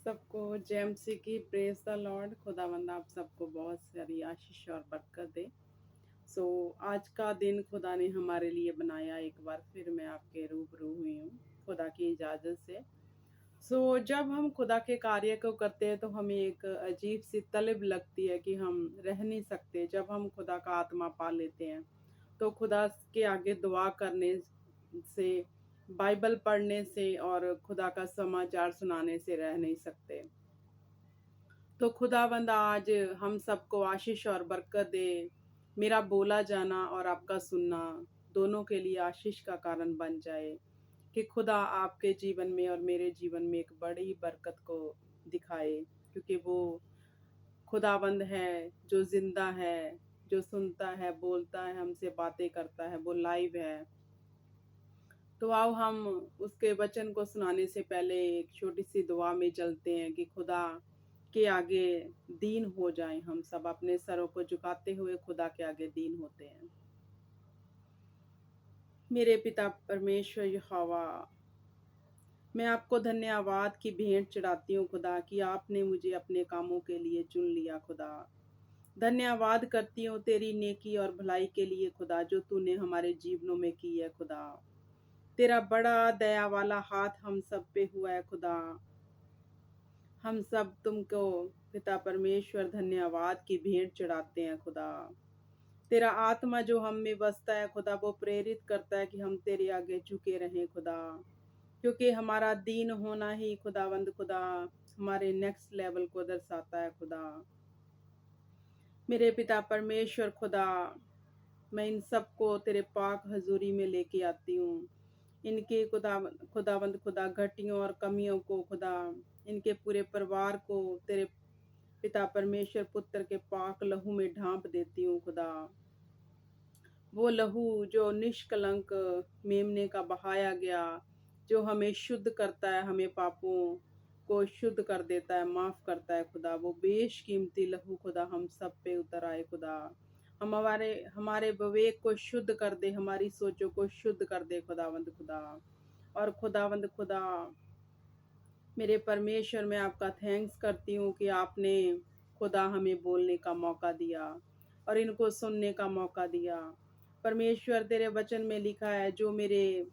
सबको जेएमसी की praise the Lord. खुदावंद आप सबको बहुत सारी आशीष और बरकत दे। आज का दिन खुदा ने हमारे लिए बनाया। एक बार फिर मैं आपके रूबरू हुई हूँ खुदा की इजाज़त से। जब हम खुदा के कार्य को करते हैं तो हमें एक अजीब सी तलब लगती है कि हम रह नहीं सकते। जब हम खुदा का आत्मा पा लेते हैं तो खुदा के आगे दुआ करने से, बाइबल पढ़ने से और खुदा का समाचार सुनाने से रह नहीं सकते। तो खुदावंद आज हम सबको आशीष और बरकत दे। मेरा बोला जाना और आपका सुनना दोनों के लिए आशीष का कारण बन जाए कि खुदा आपके जीवन में और मेरे जीवन में एक बड़ी बरकत को दिखाए, क्योंकि वो खुदावंद है जो जिंदा है, जो सुनता है, बोलता है, हमसे बातें करता है, वो लाइव है। तो आओ हम उसके वचन को सुनाने से पहले एक छोटी सी दुआ में चलते हैं कि खुदा के आगे दीन हो जाएं। हम सब अपने सरों को झुकाते हुए खुदा के आगे दीन होते हैं। मेरे पिता परमेश्वर यहोवा, मैं आपको धन्यवाद की भेंट चढ़ाती हूँ खुदा कि आपने मुझे अपने कामों के लिए चुन लिया खुदा। धन्यवाद करती हूँ तेरी नेकी और भलाई के लिए खुदा, जो तूने हमारे जीवनों में की है खुदा। तेरा बड़ा दया वाला हाथ हम सब पे हुआ है खुदा। हम सब तुमको पिता परमेश्वर धन्यवाद की भेंट चढ़ाते हैं खुदा। तेरा आत्मा जो हम में बसता है खुदा, वो प्रेरित करता है कि हम तेरे आगे झुके रहें खुदा, क्योंकि हमारा दीन होना ही खुदावंद खुदा हमारे नेक्स्ट लेवल को दर्शाता है खुदा। मेरे पिता परमेश्वर खुदा, मैं इन सबको तेरे पाक हजूरी में लेके आती हूँ। इनके खुदावंद खुदा घटियों और कमियों को खुदा, इनके पूरे परिवार को तेरे पिता परमेश्वर पुत्र के पाक लहू में ढांप देती हूँ खुदा। वो लहू जो निष्कलंक मेमने का बहाया गया, जो हमें शुद्ध करता है, हमें पापों को शुद्ध कर देता है, माफ करता है खुदा। वो बेशकीमती लहू खुदा हम सब पे उतर आए खुदा। हम हमारे हमारे विवेक को शुद्ध कर दे, हमारी सोचों को शुद्ध कर दे खुदावंद खुदा। और खुदावंद खुदा, मेरे परमेश्वर, मैं आपका थैंक्स करती हूँ कि आपने खुदा हमें बोलने का मौका दिया और इनको सुनने का मौका दिया। परमेश्वर, तेरे वचन में लिखा है, जो मेरे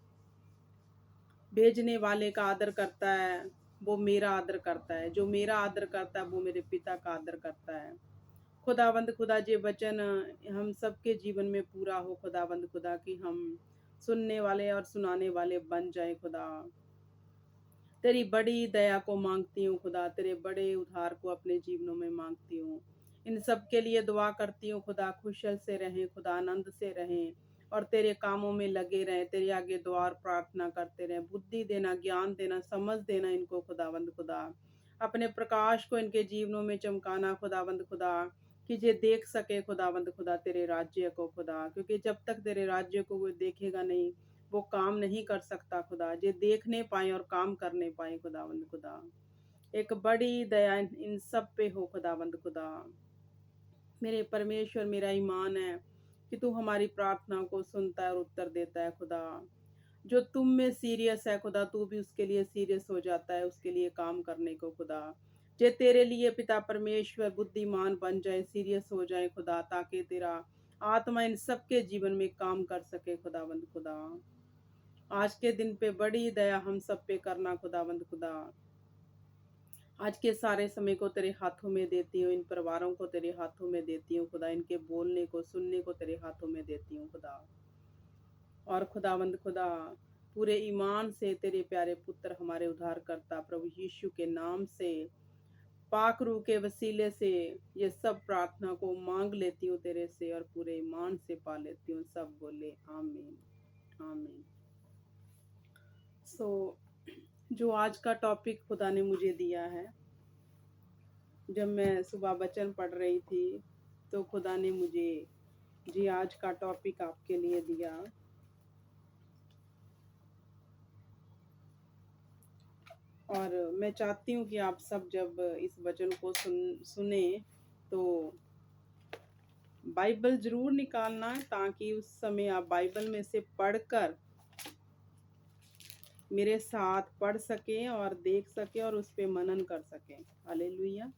भेजने वाले का आदर करता है वो मेरा आदर करता है, जो मेरा आदर करता है वो मेरे पिता का आदर करता है। खुदावंद खुदा, ये वचन हम सबके जीवन में पूरा हो खुदावंद खुदा, कि हम सुनने वाले और सुनाने वाले बन जाए खुदा। तेरी बड़ी दया को मांगती हूँ खुदा, तेरे बड़े उद्धार को अपने जीवनों में मांगती हूँ। इन सब के लिए दुआ करती हूँ खुदा, खुशल से रहें खुदा, आनंद से रहें और तेरे कामों में लगे रहें। तेरे आगे दुआ और प्रार्थना करते रहें। बुद्धि देना, ज्ञान देना, समझ देना इनको खुदावंद खुदा। अपने प्रकाश को इनके जीवनों में चमकाना खुदावंद खुदा, कि ये देख सके खुदावंद खुदा तेरे राज्य को खुदा, क्योंकि जब तक तेरे राज्य को वो देखेगा नहीं, वो काम नहीं कर सकता खुदा। जे देखने पाए और काम करने पाए खुदावंद खुदा। एक बड़ी दया इन सब पे हो खुदावंद खुदा। मेरे परमेश्वर, मेरा ईमान है कि तू हमारी प्रार्थना को सुनता है और उत्तर देता है खुदा। जो तुम में सीरियस है खुदा, तू भी उसके लिए सीरियस हो जाता है, उसके लिए काम करने को खुदा। जे तेरे लिए पिता परमेश्वर बुद्धिमान बन जाए, सीरियस हो जाए खुदा, ताकि तेरा आत्मा इन सबके जीवन में काम कर सके खुदावंद खुदा। आज के दिन पे बड़ी दया हम सब पे करना खुदावंद खुदा। आज के सारे समय को तेरे हाथों में देती हूँ, इन परिवारों को तेरे हाथों में देती हूँ खुदा, इनके बोलने को, सुनने को तेरे हाथों में देती हूँ खुदा। और खुदावंद खुदा, पूरे ईमान से तेरे प्यारे पुत्र हमारे उद्धारकर्ता प्रभु यीशु के नाम से, पाक रूह के वसीले से ये सब प्रार्थना को मांग लेती हूँ तेरे से और पूरे ईमान से पा लेती हूँ। सब बोले आमीन आमीन। जो आज का टॉपिक खुदा ने मुझे दिया है, जब मैं सुबह वचन पढ़ रही थी तो खुदा ने मुझे जी आज का टॉपिक आपके लिए दिया। और मैं चाहती हूँ कि आप सब जब इस वचन को सुने तो बाइबल जरूर निकालना है, ताकि उस समय आप बाइबल में से पढ़कर मेरे साथ पढ़ सकें और देख सकें और उस पे मनन कर सकें। हालेलुया।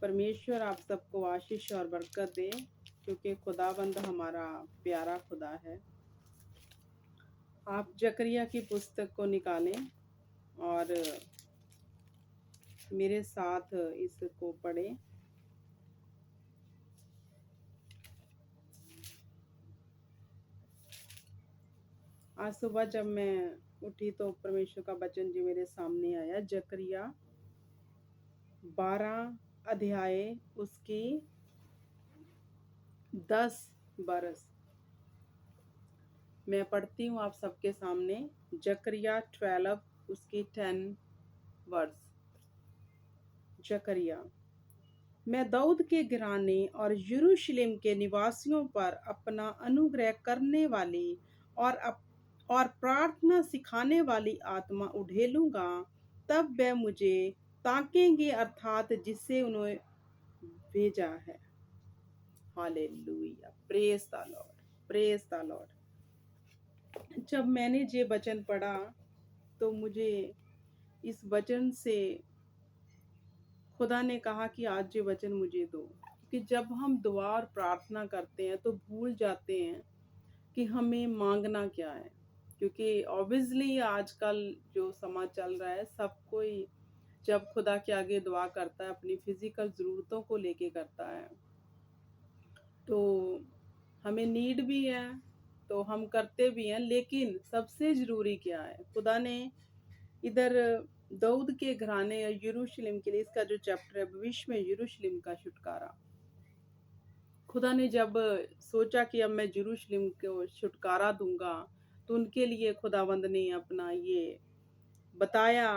परमेश्वर आप सबको आशीष और बरकत दे, क्योंकि खुदाबंद हमारा प्यारा खुदा है। आप जकरिया की पुस्तक को निकालें और मेरे साथ इसको पढ़ें। आज सुबह जब मैं उठी तो परमेश्वर का वचन जो मेरे सामने आया, जकरिया 12 अध्याय उसकी 10 बरस। मैं पढ़ती हूँ आप सबके सामने। जकरिया 12 उसकी 10 वर्स। जकरिया, मैं दाऊद के घराने और यरूशलेम के निवासियों पर अपना अनुग्रह करने वाली और प्रार्थना सिखाने वाली आत्मा उड़ेलूंगा। तब वे मुझे ताकेंगे, अर्थात जिससे उन्हें भेजा है। Hallelujah, praise the Lord, praise the Lord. जब मैंने ये वचन पढ़ा तो मुझे इस वचन से खुदा ने कहा कि आज ये वचन मुझे दो, कि जब हम दुआ और प्रार्थना करते हैं तो भूल जाते हैं कि हमें मांगना क्या है। क्योंकि ऑब्वियसली आजकल जो समाज चल रहा है, सब कोई जब खुदा के आगे दुआ करता है अपनी फिजिकल ज़रूरतों को लेके करता है, तो हमें नीड भी है तो हम करते भी हैं, लेकिन सबसे ज़रूरी क्या है? खुदा ने इधर दाऊद के घराने या यरूशलेम के लिए, इसका जो चैप्टर है भविष्य में यरूशलेम का छुटकारा, खुदा ने जब सोचा कि अब मैं यरूशलेम को छुटकारा दूंगा, तो उनके लिए खुदावंद ने अपना ये बताया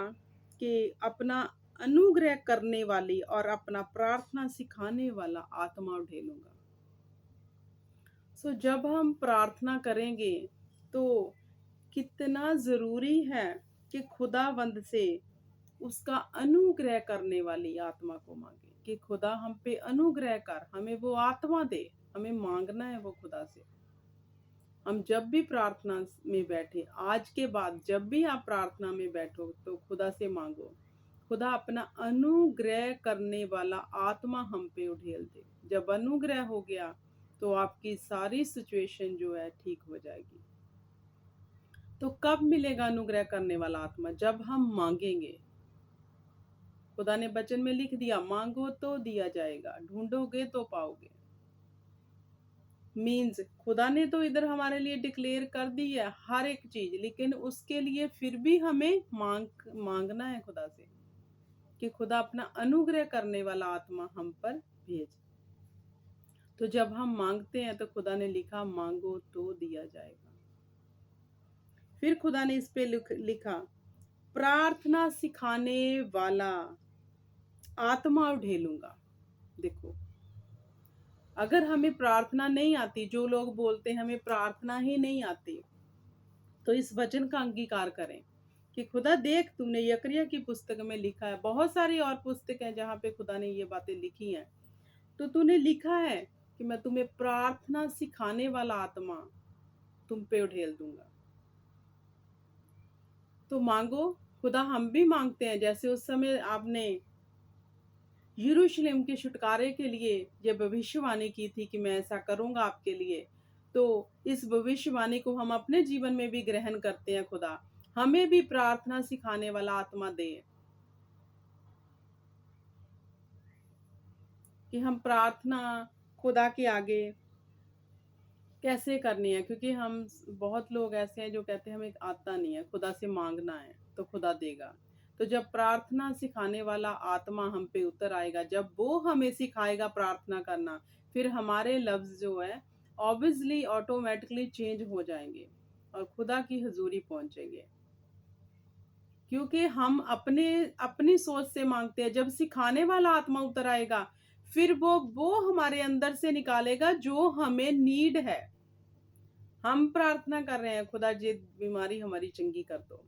कि अपना अनुग्रह करने वाली और अपना प्रार्थना सिखाने वाला आत्मा उठेलूंगा। जब हम प्रार्थना करेंगे तो कितना ज़रूरी है कि खुदावंद से उसका अनुग्रह करने वाली आत्मा को मांगे, कि खुदा हम पे अनुग्रह कर, हमें वो आत्मा दे। हमें मांगना है वो खुदा से। हम जब भी प्रार्थना में बैठे, आज के बाद जब भी आप प्रार्थना में बैठो तो खुदा से मांगो, खुदा अपना अनुग्रह करने वाला आत्मा हम पे उड़ेल दे। जब अनुग्रह हो गया तो आपकी सारी सिचुएशन जो है ठीक हो जाएगी। तो कब मिलेगा अनुग्रह करने वाला आत्मा? जब हम मांगेंगे। खुदा ने वचन में लिख दिया, मांगो तो दिया जाएगा, ढूंढोगे तो पाओगे। मीन्स खुदा ने तो इधर हमारे लिए डिक्लेयर कर दी है हर एक चीज, लेकिन उसके लिए फिर भी हमें मांगना है खुदा से कि खुदा अपना अनुग्रह करने वाला आत्मा हम पर भेज। तो जब हम मांगते हैं तो खुदा ने लिखा, मांगो तो दिया जाएगा। फिर खुदा ने इस पे लिखा, प्रार्थना सिखाने वाला आत्मा उठेलूंगा। देखो, अगर हमें प्रार्थना नहीं आती, जो लोग बोलते हैं हमें प्रार्थना ही नहीं आती, तो इस वचन का अंगीकार करें कि खुदा देख, तुमने यकरिया की पुस्तक में लिखा है, बहुत सारी और पुस्तक हैं जहाँ पे खुदा ने ये बातें लिखी हैं, तो तूने लिखा है कि मैं तुम्हें प्रार्थना सिखाने वाला आत्मा तुम पे उठेल दूंगा। तो मांगो। खुदा हम भी मांगते हैं, जैसे उस समय आपने यरूशलेम के छुटकारे के लिए ये भविष्यवाणी की थी कि मैं ऐसा करूंगा आपके लिए, तो इस भविष्यवाणी को हम अपने जीवन में भी ग्रहण करते हैं। खुदा हमें भी प्रार्थना सिखाने वाला आत्मा दे कि हम प्रार्थना खुदा के आगे कैसे करनी है। क्योंकि हम बहुत लोग ऐसे हैं जो कहते हैं हमें आता नहीं है, खुदा से मांगना है तो खुदा देगा। तो जब प्रार्थना सिखाने वाला आत्मा हम पे उतर आएगा, जब वो हमें सिखाएगा प्रार्थना करना, फिर हमारे लफ्ज जो है ऑब्वियसली ऑटोमेटिकली चेंज हो जाएंगे और खुदा की हजूरी पहुंचेंगे। क्योंकि हम अपनी सोच से मांगते हैं। जब सिखाने वाला आत्मा उतर आएगा, फिर वो हमारे अंदर से निकालेगा जो हमें नीड है। हम प्रार्थना कर रहे हैं, खुदा ये बीमारी हमारी चंगी कर दो,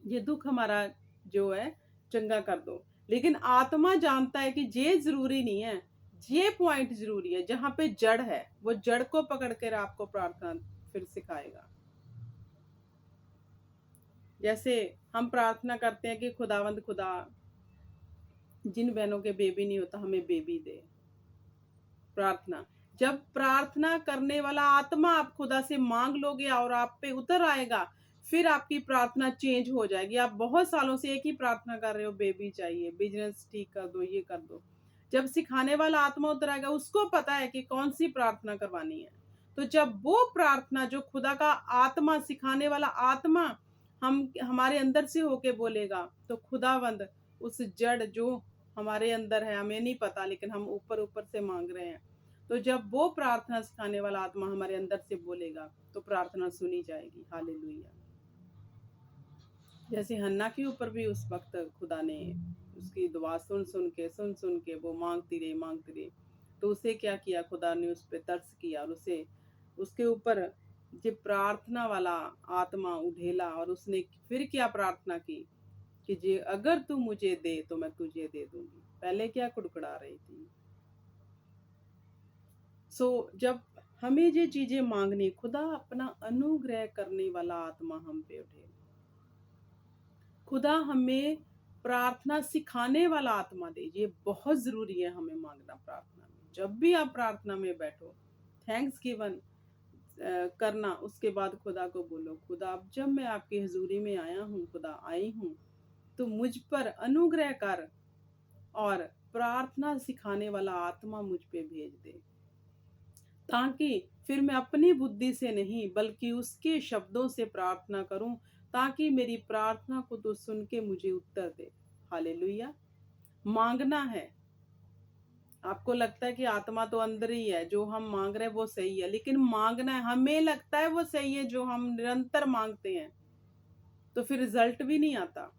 ये दुख हमारा जो है चंगा कर दो, लेकिन आत्मा जानता है कि ये जरूरी नहीं है, ये पॉइंट जरूरी है। जहां पे जड़ है, वो जड़ को पकड़ कर आपको प्रार्थना फिर सिखाएगा। जैसे हम प्रार्थना करते हैं कि खुदावंद खुदा, जिन बहनों के बेबी नहीं होता हमें बेबी दे। प्रार्थना, जब प्रार्थना करने वाला आत्मा आप खुदा से मांग लोगे और आप पे उतर आएगा, फिर आपकी प्रार्थना चेंज हो जाएगी। आप बहुत सालों से एक ही प्रार्थना कर रहे हो, बेबी चाहिए, बिजनेस ठीक कर दो, ये कर दो। जब सिखाने वाला आत्मा उतर आएगा, उसको पता है कि कौन सी प्रार्थना करवानी है। तो जब वो प्रार्थना जो खुदा का आत्मा, सिखाने वाला आत्मा हम हमारे अंदर से होके बोलेगा, तो खुदावंद उस जड़ जो हमारे अंदर है, हमें नहीं पता, लेकिन हम ऊपर ऊपर से मांग रहे हैं, तो जब वो प्रार्थना सिखाने वाला आत्मा हमारे अंदर से बोलेगा, तो प्रार्थना सुनी जाएगी। हालेलुया। जैसे हन्ना के ऊपर भी उस वक्त खुदा ने उसकी दुआ सुन के वो मांगती रही, तो उसे क्या किया, खुदा ने उस पर तरस किया और उसे उसके ऊपर जब प्रार्थना वाला आत्मा उठेला, और उसने फिर क्या प्रार्थना की कि जे अगर तू मुझे दे तो मैं तुझे दे दूंगी। पहले क्या कुड़कुड़ा रही थी। जब हमें ये चीजें मांगनी, खुदा अपना अनुग्रह करने वाला आत्मा हम पे उठे। खुदा हमें प्रार्थना सिखाने वाला आत्मा दे। ये बहुत जरूरी है हमें मांगना प्रार्थना में। जब भी आप प्रार्थना में बैठो, थैंक्स गिवन करना, उसके बाद खुदा को बोलो, खुदा अब जब मैं आपकी हजूरी में आया हूँ, खुदा आई हूँ, तो मुझ पर अनुग्रह कर और प्रार्थना सिखाने वाला आत्मा मुझ पे भेज दे, ताकि फिर मैं अपनी बुद्धि से नहीं बल्कि उसके शब्दों से प्रार्थना करूं, ताकि मेरी प्रार्थना को तो सुन के मुझे उत्तर दे। हालेलुया। मांगना है। आपको लगता है कि आत्मा तो अंदर ही है, जो हम मांग रहे हैं वो सही है, लेकिन मांगना है। हमें लगता है वो सही है जो हम निरंतर मांगते हैं, तो फिर रिजल्ट भी नहीं आता।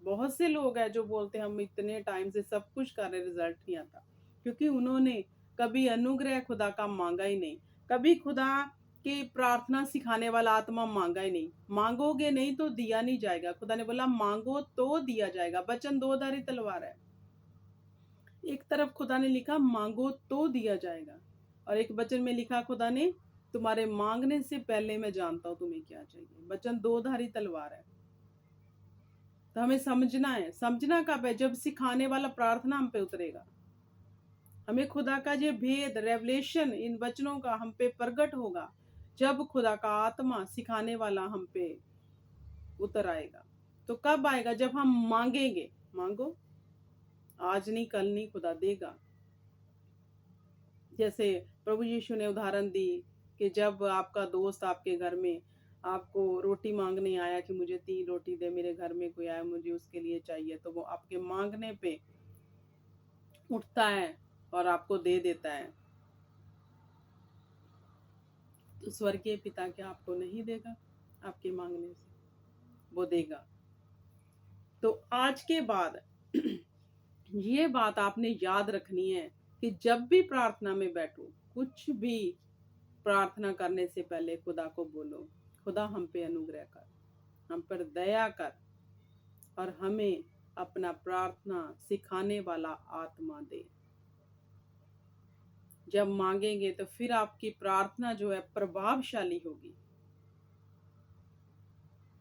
बहुत से लोग हैं जो बोलते हैं हम इतने टाइम से सब कुछ कर रहे, रिजल्ट नहीं आता, क्योंकि उन्होंने कभी अनुग्रह खुदा का मांगा ही नहीं, कभी खुदा की प्रार्थना सिखाने वाला आत्मा मांगा ही नहीं। मांगोगे नहीं तो दिया नहीं जाएगा। खुदा ने बोला मांगो तो दिया जाएगा। वचन दो धारी तलवार है। एक तरफ खुदा ने लिखा मांगो तो दिया जाएगा, और एक वचन में लिखा खुदा ने तुम्हारे मांगने से पहले मैं जानता हूं तुम्हें क्या चाहिए। वचन दो धारी तलवार है। तो हमें समझना है। समझना कब है? जब सिखाने वाला प्रार्थना हम पे उतरेगा। हमें खुदा का ये भेद, रेवलेशन इन वचनों का हम पे प्रकट होगा, जब खुदा का आत्मा सिखाने वाला हम पे उतर आएगा। तो कब आएगा? जब हम मांगेंगे। मांगो, आज नहीं कल नहीं, खुदा देगा। जैसे प्रभु यीशु ने उदाहरण दी कि जब आपका दोस्त आपके घर में आपको रोटी मांगने आया कि मुझे 3 रोटी दे, मेरे घर में कोई आया, मुझे उसके लिए चाहिए, तो वो आपके मांगने पे उठता है और आपको दे देता है, तो स्वर्गीय पिता क्या आपको नहीं देगा? आपके मांगने से वो देगा। तो आज के बाद ये बात आपने याद रखनी है कि जब भी प्रार्थना में बैठो, कुछ भी प्रार्थना करने से पहले खुदा को बोलो, खुदा हम पे अनुग्रह कर, हम पर दया कर, और हमें अपना प्रार्थना सिखाने वाला आत्मा दे। जब मांगेंगे तो फिर आपकी प्रार्थना जो है प्रभावशाली होगी।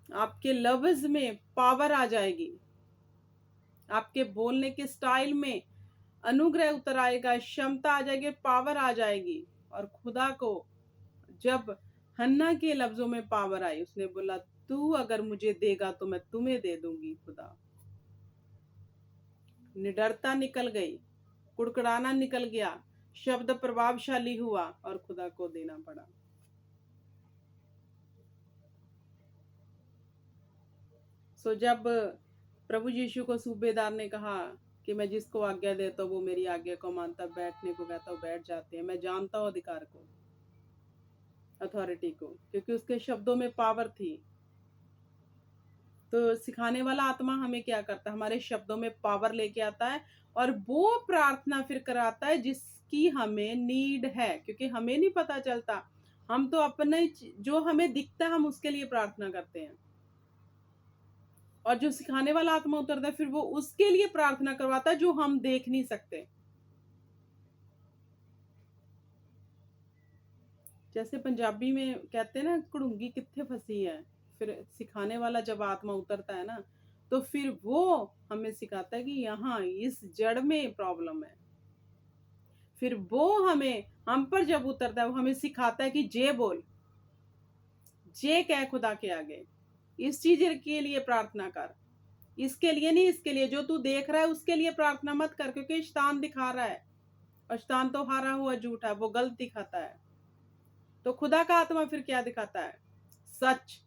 आपके लफ्ज में पावर आ जाएगी, आपके बोलने के स्टाइल में अनुग्रह उतर आएगा, क्षमता आ जाएगी, पावर आ जाएगी। और खुदा को जब हन्ना के लफ्जों में पावर आई, उसने बोला तू अगर मुझे देगा तो मैं तुम्हें दे दूंगी। खुदा, निडरता निकल गई, कुड़कुड़ाना निकल गया, शब्द प्रभावशाली हुआ और खुदा को देना पड़ा। जब प्रभु यीशु को सूबेदार ने कहा कि मैं जिसको आज्ञा देता हूँ वो मेरी आज्ञा को मानता, बैठने को कहता हूँ बैठ जाते हैं। मैं जानता हूँ अधिकार को, अथॉरिटी को, क्योंकि उसके शब्दों में पावर थी। तो सिखाने वाला आत्मा हमें क्या करता है? हमारे शब्दों में पावर लेके आता है, और वो प्रार्थना फिर कराता है जिसकी हमें नीड है, क्योंकि हमें नहीं पता चलता। हम तो अपने जो हमें दिखता है हम उसके लिए प्रार्थना करते हैं, और जो सिखाने वाला आत्मा उतरता है फिर वो उसके लिए प्रार्थना करवाता है जो हम देख नहीं सकते। जैसे पंजाबी में कहते हैं ना, कुड़ूंगी कित्थे फंसी है। फिर सिखाने वाला जब आत्मा उतरता है ना, तो फिर वो हमें सिखाता है कि यहाँ इस जड़ में प्रॉब्लम है। फिर वो हम पर जब उतरता है, वो हमें सिखाता है कि जे बोल, जे कह खुदा के आगे, इस चीज के लिए प्रार्थना कर, इसके लिए नहीं, इसके लिए जो तू देख रहा है उसके लिए प्रार्थना मत कर, क्योंकि शैतान दिखा रहा है, और शैतान तो हारा हुआ झूठा है, वो गलत दिखाता है। तो खुदा का आत्मा फिर क्या दिखाता है? सच।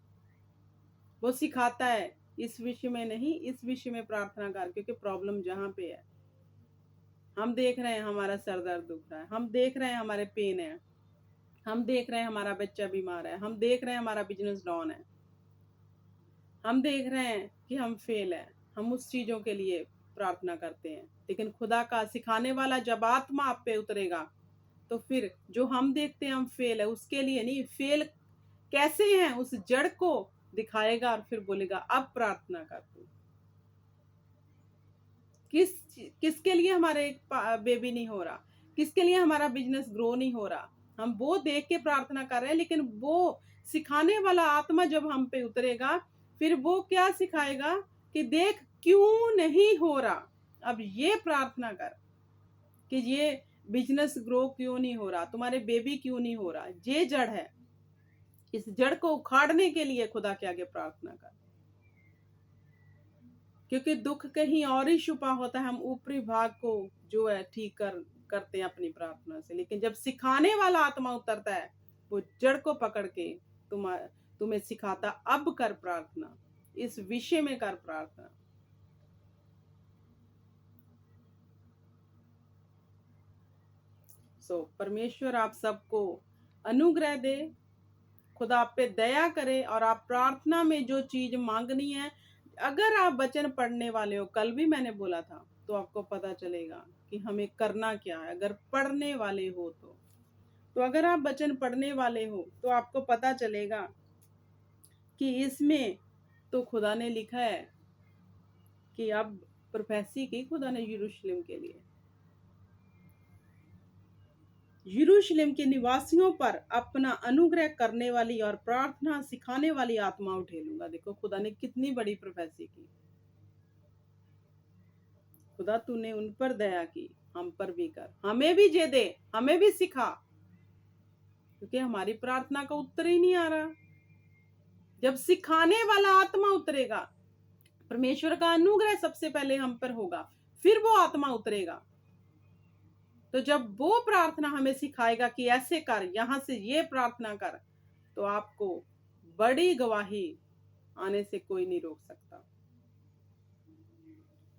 वो सिखाता है इस विषय में नहीं, इस विषय में प्रार्थना कर, क्योंकि प्रॉब्लम जहां पे है, हम देख रहे हैं हमारा सर दर्द दुख रहा है, हम देख रहे हैं हमारे पेन है, हम देख रहे हैं हमारा बच्चा बीमार है, हम देख रहे हैं हमारा बिजनेस डाउन है, हम देख रहे हैं कि हम फेल है, हम उस चीजों के लिए प्रार्थना करते हैं। लेकिन खुदा का सिखाने वाला जब आत्मा आप पे उतरेगा, तो फिर जो हम देखते हैं हम फेल है, उसके लिए नहीं, फेल कैसे हैं उस जड़ को दिखाएगा, और फिर बोलेगा अब प्रार्थना कर तू। किस किसके लिए हमारे बेबी नहीं हो रहा, किसके लिए हमारा बिजनेस ग्रो नहीं हो रहा, हम वो देख के प्रार्थना कर रहे हैं। लेकिन वो सिखाने वाला आत्मा जब हम पे उतरेगा, फिर वो क्या सिखाएगा कि देख क्यों नहीं हो रहा, अब ये प्रार्थना कर कि ये बिजनेस ग्रो क्यों नहीं हो रहा, तुम्हारे बेबी क्यों नहीं हो रहा, ये जड़ है। इस जड़ को उखाड़ने के लिए खुदा के आगे प्रार्थना कर, क्योंकि दुख कहीं और ही छुपा होता है। हम ऊपरी भाग को जो है ठीक करते हैं अपनी प्रार्थना से, लेकिन जब सिखाने वाला आत्मा उतरता है, वो जड़ को पकड़ के तुम्हें सिखाता, अब कर प्रार्थना, इस विषय में कर प्रार्थना। परमेश्वर आप सबको अनुग्रह दे, खुदा आप पे दया करे, और आप प्रार्थना में जो चीज मांगनी है, अगर आप वचन पढ़ने वाले हो, कल भी मैंने बोला था, तो आपको पता चलेगा कि हमें करना क्या है। अगर पढ़ने वाले हो तो अगर आप वचन पढ़ने वाले हो, तो आपको पता चलेगा कि इसमें तो खुदा ने लिखा है कि अब प्रोफेसी की खुदा ने यरूशलेम के लिए, यरूशलेम के निवासियों पर अपना अनुग्रह करने वाली और प्रार्थना सिखाने वाली आत्मा उठेलूंगा। देखो खुदा ने कितनी बड़ी प्रोफेसी की। खुदा तूने उन पर दया की, हम पर भी कर, हमें भी जे दे, हमें भी सिखा, क्योंकि हमारी प्रार्थना का उत्तर ही नहीं आ रहा। जब सिखाने वाला आत्मा उतरेगा, परमेश्वर का अनुग्रह सबसे पहले हम पर होगा, फिर वो आत्मा उतरेगा। तो जब वो प्रार्थना हमें सिखाएगा कि ऐसे कर, यहां से ये प्रार्थना कर, तो आपको बड़ी गवाही आने से कोई नहीं रोक सकता।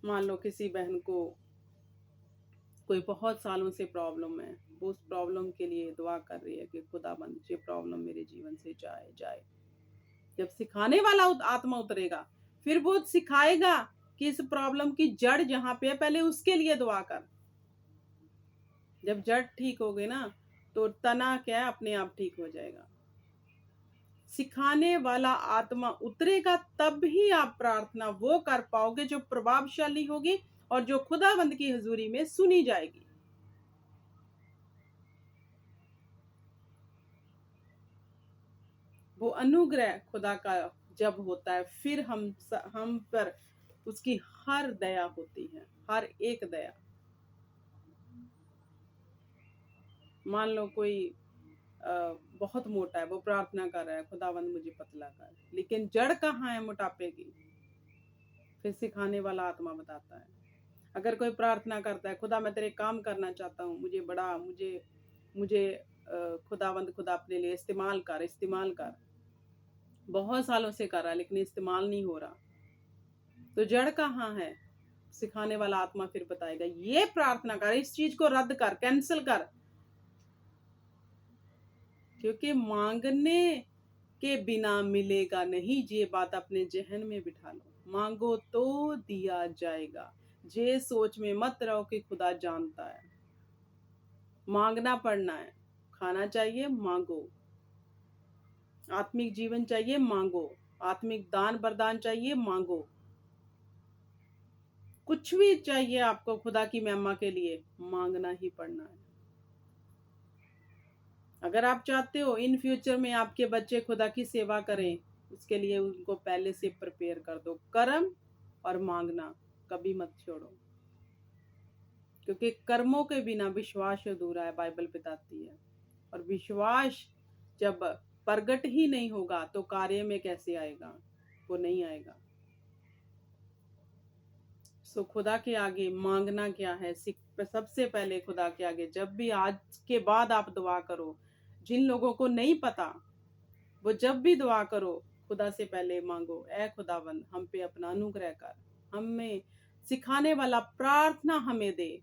मान लो किसी बहन को कोई बहुत सालों से प्रॉब्लम है, वो उस प्रॉब्लम के लिए दुआ कर रही है कि खुदाबंद ये प्रॉब्लम मेरे जीवन से जाए जाए। जब सिखाने वाला आत्मा उतरेगा, फिर वो सिखाएगा कि इस प्रॉब्लम की जड़ जहां पे है, पहले उसके लिए दुआ कर। जब जड़ ठीक हो गई ना, तो तना क्या है, अपने आप ठीक हो जाएगा। सिखाने वाला आत्मा उतरेगा, तब ही आप प्रार्थना वो कर पाओगे जो प्रभावशाली होगी, और जो खुदाबंद की हजूरी में सुनी जाएगी। वो अनुग्रह खुदा का जब होता है, फिर हम पर उसकी हर दया होती है, हर एक दया। मान लो कोई बहुत मोटा है, वो प्रार्थना कर रहा है खुदावंद मुझे पतला कर, लेकिन जड़ कहाँ है मोटापे की, फिर सिखाने वाला आत्मा बताता है। अगर कोई प्रार्थना करता है, खुदा मैं तेरे काम करना चाहता हूँ, मुझे मुझे खुदावंद खुदा अपने लिए इस्तेमाल कर, इस्तेमाल कर, बहुत सालों से कर रहा है लेकिन इस्तेमाल नहीं हो रहा, तो जड़ कहाँ है? सिखाने वाला आत्मा फिर बताएगा ये प्रार्थना कर, इस चीज को रद्द कर, कैंसिल कर, क्योंकि मांगने के बिना मिलेगा नहीं। ये बात अपने जहन में बिठा लो, मांगो तो दिया जाएगा। ये सोच में मत रहो कि खुदा जानता है। मांगना पड़ना है, खाना चाहिए मांगो, आत्मिक जीवन चाहिए मांगो, आत्मिक दान वरदान चाहिए मांगो, कुछ भी चाहिए आपको खुदा की महिमा के लिए, मांगना ही पड़ना है। अगर आप चाहते हो इन फ्यूचर में आपके बच्चे खुदा की सेवा करें, उसके लिए उनको पहले से प्रिपेयर कर दो। कर्म और मांगना कभी मत छोड़ो, क्योंकि कर्मों के बिना विश्वास अधूरा है, बाइबल बताती है। और विश्वास जब प्रगट ही नहीं होगा तो कार्य में कैसे आएगा? वो नहीं आएगा। सो खुदा के आगे मांगना क्या है? सबसे पहले खुदा के आगे जब भी आज के बाद आप दुआ करो, जिन लोगों को नहीं पता वो जब भी दुआ करो, खुदा से पहले मांगो, ऐ खुदावंद हम पे अपना अनुग्रह कर, हमें सिखाने वाला प्रार्थना हमें दे,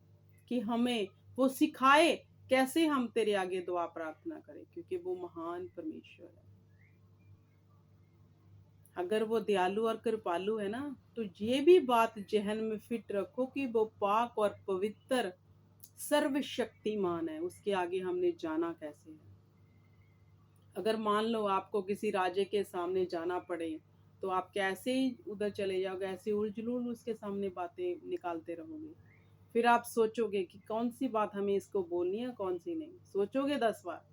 कि हमें वो सिखाए कैसे हम तेरे आगे दुआ प्रार्थना करें, क्योंकि वो महान परमेश्वर है। अगर वो दयालु और कृपालु है ना, तो ये भी बात जहन में फिट रखो कि वो पाक और पवित्र सर्वशक्तिमान है, उसके आगे हमने जाना कैसे है। अगर मान लो आपको किसी राजे के सामने जाना पड़े, तो आप कैसे ही उधर चले जाओगे, ऐसे उलझुल उसके सामने बातें निकालते रहोगे। फिर आप सोचोगे कि कौन सी बात हमें इसको बोलनी है, कौन सी नहीं, सोचोगे 10 बार।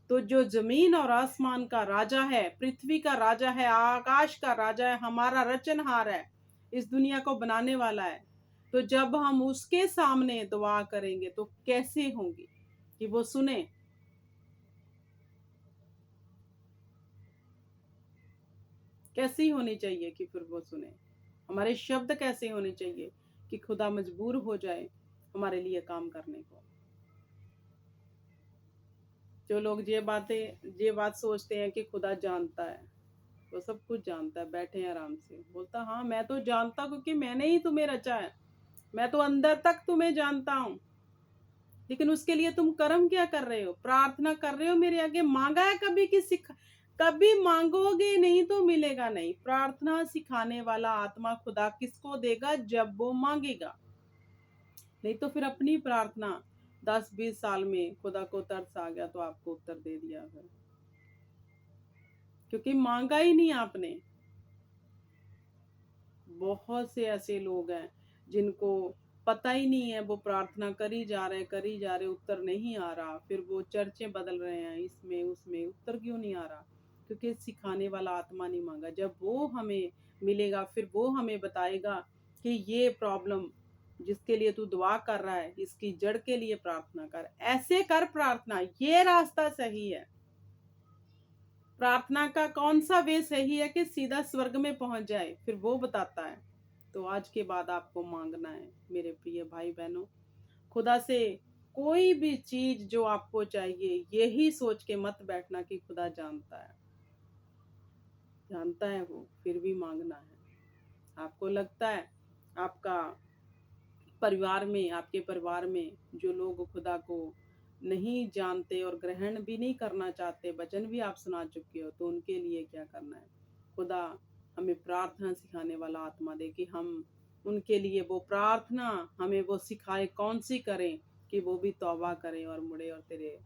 तो जो जमीन और आसमान का राजा है, पृथ्वी का राजा है, आकाश का राजा है, हमारा रचनहार है, इस दुनिया को बनाने वाला है, तो जब हम उसके सामने दुआ करेंगे तो कैसे होंगी कि वो सुने? कैसी होनी चाहिए कि फिर वो सुने? हमारे शब्द कैसे होने चाहिए कि खुदा मजबूर हो जाए हमारे लिए काम करने को? जो लोग ये बात सोचते हैं कि खुदा जानता है, वो सब कुछ जानता है, बैठे हैं आराम से, बोलता हाँ मैं तो जानता क्योंकि मैंने ही तुम्हें रचा है, मैं तो अंदर तक तुम्हें जानता हूँ। लेकिन उसके लिए तुम कर्म क्या कर रहे हो? प्रार्थना कर रहे हो मेरे आगे? मांगा है कभी कि कभी मांगोगे नहीं तो मिलेगा नहीं। प्रार्थना सिखाने वाला आत्मा खुदा किसको देगा? जब वो मांगेगा। नहीं तो फिर अपनी प्रार्थना 10-20 साल में खुदा को तरस आ गया तो आपको उत्तर दे दिया है, क्योंकि मांगा ही नहीं आपने। बहुत से ऐसे लोग हैं जिनको पता ही नहीं है, वो प्रार्थना करी जा रहे, उत्तर नहीं आ रहा, फिर वो चर्चे बदल रहे हैं, इसमें उसमें उत्तर क्यों नहीं आ रहा? क्योंकि सिखाने वाला आत्मा नहीं मांगा। जब वो हमें मिलेगा फिर वो हमें बताएगा कि ये प्रॉब्लम जिसके लिए तू दुआ कर रहा है, इसकी जड़ के लिए प्रार्थना कर, ऐसे कर प्रार्थना, ये रास्ता सही है। प्रार्थना का कौन सा वे सही है कि सीधा स्वर्ग में पहुंच जाए, फिर वो बताता है। तो आज के बाद आपको मांगना है मेरे प्रिय भाई बहनों, खुदा से कोई भी चीज जो आपको चाहिए, यही सोच के मत बैठना कि खुदा जानता है। जानता है वो, फिर भी मांगना है। आपको लगता है आपका परिवार में, आपके परिवार में जो लोग खुदा को नहीं जानते और ग्रहण भी नहीं करना चाहते, वचन भी आप सुना चुके हो, तो उनके लिए क्या करना है? खुदा हमें प्रार्थना सिखाने वाला आत्मा दे कि हम उनके लिए वो प्रार्थना हमें वो सिखाए कौन सी करें कि वो भी तौबा करें और मुड़े और तेरे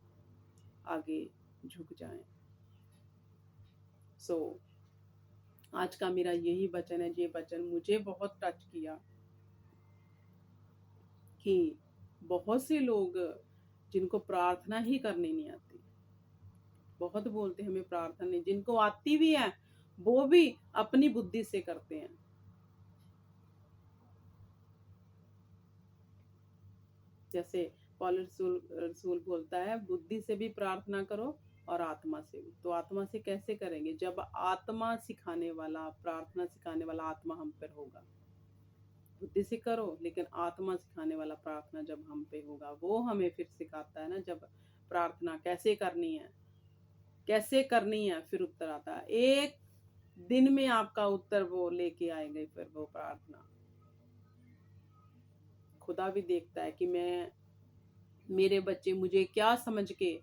आगे झुक जाएं। सो आज का मेरा यही वचन है। ये वचन मुझे बहुत टच किया कि बहुत से लोग जिनको प्रार्थना ही करनी नहीं आती, बहुत बोलते हैं हमें प्रार्थना नहीं, जिनको आती भी है वो भी अपनी बुद्धि से करते हैं। जैसे पौलुस रसूल रसूल बोलता है, बुद्धि से भी प्रार्थना करो और आत्मा से भी। तो आत्मा से कैसे करेंगे? जब आत्मा सिखाने वाला, प्रार्थना सिखाने वाला आत्मा हम पर होगा। बुद्धि से करो, लेकिन आत्मा सिखाने वाला प्रार्थना जब हम पे होगा, वो हमें फिर सिखाता है ना, जब प्रार्थना कैसे करनी है, कैसे करनी है, फिर उत्तर आता है। एक दिन में आपका उत्तर वो लेके आएंगे। फिर वो प्रार्थना खुदा भी देखता है कि मैं, मेरे बच्चे मुझे क्या समझ के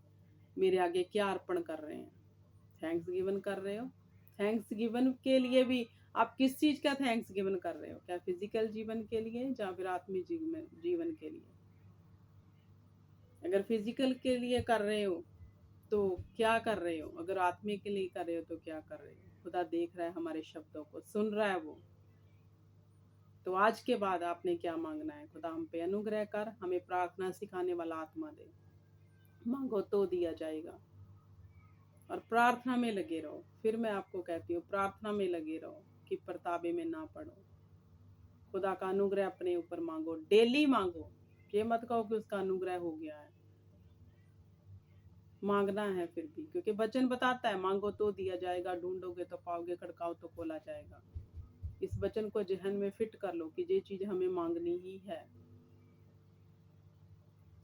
मेरे आगे क्या अर्पण कर रहे हैं। थैंक्स गिवन कर रहे हो? थैंक्स गिवन के लिए भी आप किस चीज का थैंक्स गिवन कर रहे हो? क्या फिजिकल जीवन के लिए या फिर आत्मिक जीवन के लिए? अगर फिजिकल के लिए कर रहे हो तो क्या कर रहे हो? अगर आत्मिक के लिए कर रहे हो तो क्या कर रहे हो? खुदा देख रहा है, हमारे शब्दों को सुन रहा है वो। तो आज के बाद आपने क्या मांगना है? खुदा हम पे अनुग्रह कर, हमें प्रार्थना सिखाने वाला आत्मा दे। मांगो तो दिया जाएगा। और प्रार्थना में लगे रहो। फिर मैं आपको कहती हूँ, प्रार्थना में लगे रहो कि परताबे में ना पड़ो। खुदा का अनुग्रह अपने ऊपर मांगो, डेली मांगो। ये मत कहो कि उसका अनुग्रह हो गया है, मांगना है फिर भी, क्योंकि वचन बताता है मांगो तो दिया जाएगा, ढूंढोगे तो पाओगे, खड़काओ तो खोला जाएगा। इस वचन को जहन में फिट कर लो कि ये चीज हमें मांगनी ही है।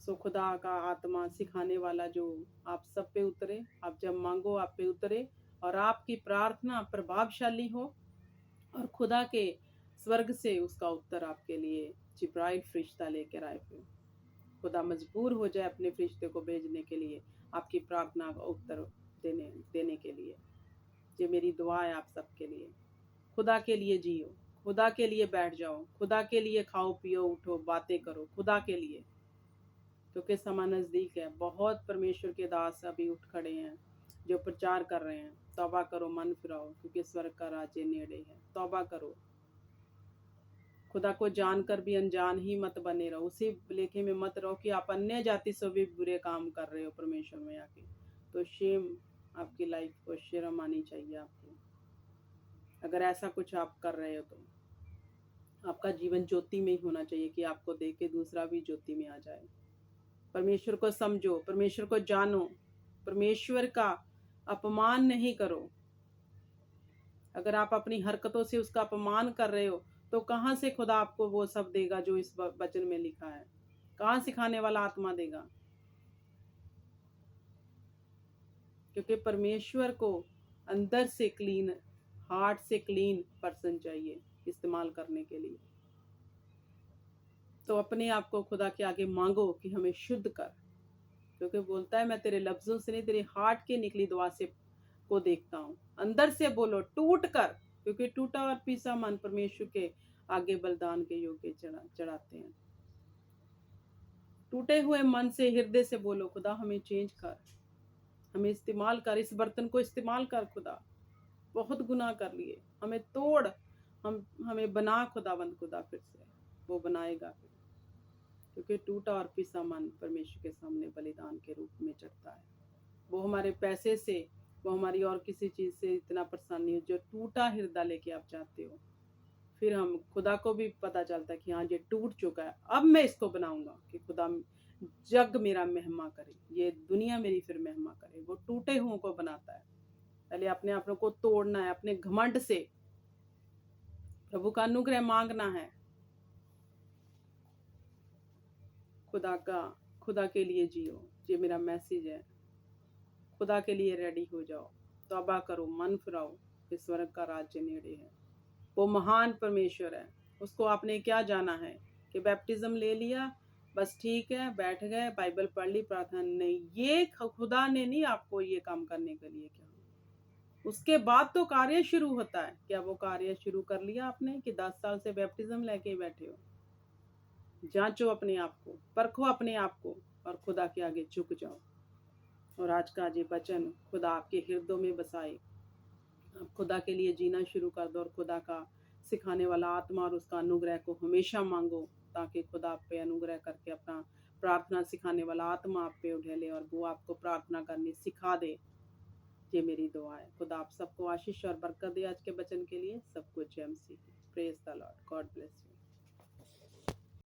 सो खुदा का आत्मा सिखाने वाला जो आप सब पे उतरे, आप जब मांगो आप पे उतरे, और आपकी प्रार्थना प्रभावशाली हो, और खुदा के स्वर्ग से उसका उत्तर आपके लिए जिब्राइल फरिश्ता लेकर आए। फिर खुदा मजबूर हो जाए अपने फरिश्ते को भेजने के लिए, आपकी प्रार्थना का उत्तर देने के लिए। ये मेरी दुआ है आप सबके लिए। खुदा के लिए जियो, खुदा के लिए बैठ जाओ, खुदा के लिए खाओ पियो उठो बातें करो, खुदा के लिए, क्योंकि समय नज़दीक है। बहुत परमेश्वर के दास अभी उठ खड़े हैं जो प्रचार कर रहे हैं, तौबा करो, मन फिराओ, क्योंकि स्वर्ग का राज्य नेड़े है। तौबा करो, खुदा को जानकर भी अनजान ही मत बने रहो। उसी लेखे में मत रहो कि आप अन्य जाति से भी बुरे काम कर रहे हो परमेश्वर में आके। तो शेम, आपकी लाइफ को शर्म आनी चाहिए आपको। अगर ऐसा कुछ आप कर रहे हो तो आपका जीवन ज्योति में ही होना चाहिए कि आपको देख के दूसरा भी ज्योति में आ जाए। परमेश्वर को समझो, परमेश्वर को जानो, परमेश्वर का अपमान नहीं करो। अगर आप अपनी हरकतों से उसका अपमान कर रहे हो तो कहाँ से खुदा आपको वो सब देगा जो इस वचन में लिखा है? कहाँ सिखाने वाला आत्मा देगा? क्योंकि परमेश्वर को अंदर से क्लीन, हार्ट से क्लीन पर्सन चाहिए इस्तेमाल करने के लिए। तो अपने आप को खुदा के आगे मांगो कि हमें शुद्ध कर, क्योंकि बोलता है मैं तेरे लफ्जों से नहीं, तेरे हार्ट के निकली दुआ से को देखता हूँ। अंदर से बोलो टूट कर, क्योंकि टूटा और पीसा मन परमेश्वर के आगे बलिदान के योग्य चढ़ाते हैं। टूटे हुए मन से, हृदय से बोलो खुदा हमें चेंज कर, हमें इस्तेमाल कर, इस बर्तन को इस्तेमाल कर खुदा। बहुत गुनाह कर लिए, हमें तोड़, हमें बना खुदावंद। खुदा फिर से वो बनाएगा फिर, क्योंकि टूटा और पिसा मन परमेश्वर के सामने बलिदान के रूप में चढ़ता है। वो हमारे पैसे से, वो हमारी और किसी चीज़ से इतना परेशान नहीं हो, जो टूटा हृदय लेके आप जाते हो। फिर हम खुदा को भी पता चलता है कि हाँ ये टूट चुका है, अब मैं इसको बनाऊंगा कि खुदा जग मेरा महिमा करे, ये दुनिया मेरी फिर महिमा करे। वो टूटे हुओं को बनाता है। पहले अपने आप को तोड़ना है, अपने घमंड से प्रभु का अनुग्रह मांगना है। खुदा के लिए जियो, ये मेरा मैसेज है। खुदा के लिए रेडी हो जाओ, तौबा करो, मन फिराओ, इस स्वर्ग का राज्य नेड़े है। वो महान परमेश्वर है, उसको आपने क्या जाना है कि बैप्टिज्म ले लिया बस ठीक है, बैठ गए, बाइबल पढ़ ली, प्रार्थना नहीं। ये खुदा ने नहीं आपको ये काम करने के लिए क्या, उसके बाद तो कार्य शुरू होता है। क्या वो कार्य शुरू कर लिया आपने कि 10 साल से बैप्टिज्म लेके बैठे हो? जांचो अपने आप को, परखो अपने आप को, और खुदा के आगे झुक जाओ। और आज का ये वचन खुदा आपके हृदय में बसाए। आप खुदा के लिए जीना शुरू कर दो, और खुदा का सिखाने वाला आत्मा और उसका अनुग्रह को हमेशा मांगो, ताकि खुदा आप पे अनुग्रह करके अपना प्रार्थना सिखाने वाला आत्मा आप पे उठेले और वो आपको प्रार्थना करनी सिखा दे। ये मेरी दुआ है। खुदा आप सबको आशीष और बरकत दे आज के वचन के लिए। सब कुछ जय मसीह। Praise the Lord. God bless you.